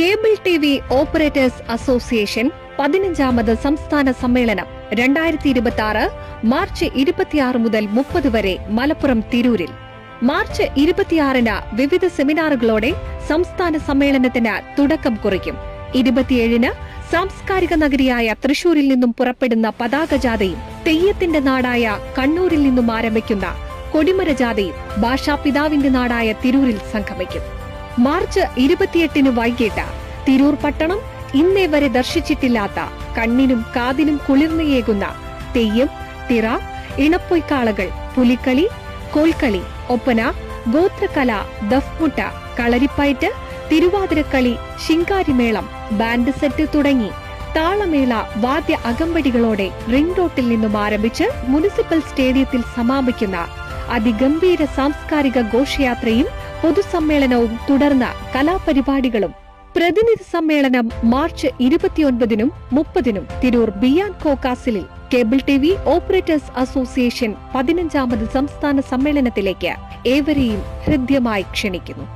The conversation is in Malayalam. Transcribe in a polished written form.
കേബിൾ ടിവി ഓപ്പറേറ്റേഴ്സ് അസോസിയേഷൻ 15ാമത് സംസ്ഥാന സമ്മേളനം 2026 മാർച്ച് 26 മുതൽ 30 വരെ മലപ്പുറം തിരൂരിൽ. മാർച്ച് 26-ന് വിവിധ സെമിനാറുകളോടെ സംസ്ഥാന സമ്മേളനത്തിന് തുടക്കം കുറിക്കും. 27-ന് സാംസ്കാരിക നഗരിയായ തൃശൂരിൽ നിന്നും പുറപ്പെടുന്ന പതാകജാഥയും തെയ്യത്തിന്റെ നാടായ കണ്ണൂരിൽ നിന്നും ആരംഭിക്കുന്ന കൊടിമര ജാഥയും ഭാഷാപിതാവിന്റെ നാടായ തിരൂരിൽ സംഗമിക്കും. മാർച്ച് 28-ന് വൈകിട്ട് തിരൂർ പട്ടണം ഇന്നേ വരെ ദർശിച്ചിട്ടില്ലാത്ത കണ്ണിനും കാതിനും കുളിർമയേകുന്ന തെയ്യം, തിറ, ഇണപ്പൊയ്ക്കാളകൾ, പുലിക്കളി, കോൽക്കളി, ഒപ്പന, ഗോത്രകല, ദഫ്മുട്ട, കളരിപ്പയറ്റ്, തിരുവാതിരക്കളി, ശിങ്കാരിമേളം, ബാൻഡ് സെറ്റ് തുടങ്ങി താളമേള വാദ്യ അകമ്പടികളോടെ റിംഗ് റോട്ടിൽ നിന്നും ആരംഭിച്ച് മുനിസിപ്പൽ സ്റ്റേഡിയത്തിൽ സമാപിക്കുന്ന അതിഗംഭീര സാംസ്കാരിക ഘോഷയാത്രയും പൊതുസമ്മേളനവും തുടർന്ന് കലാപരിപാടികളും. പ്രതിനിധി സമ്മേളനം മാർച്ച് 29-നും 30-നും തിരൂർ ബിയാൻ കോക്കാസിലിൽ. കേബിൾ ടിവി ഓപ്പറേറ്റേഴ്സ് അസോസിയേഷൻ 15ാമത് സംസ്ഥാന സമ്മേളനത്തിലേക്ക് ഏവരെയും ഹൃദ്യമായി ക്ഷണിക്കുന്നു.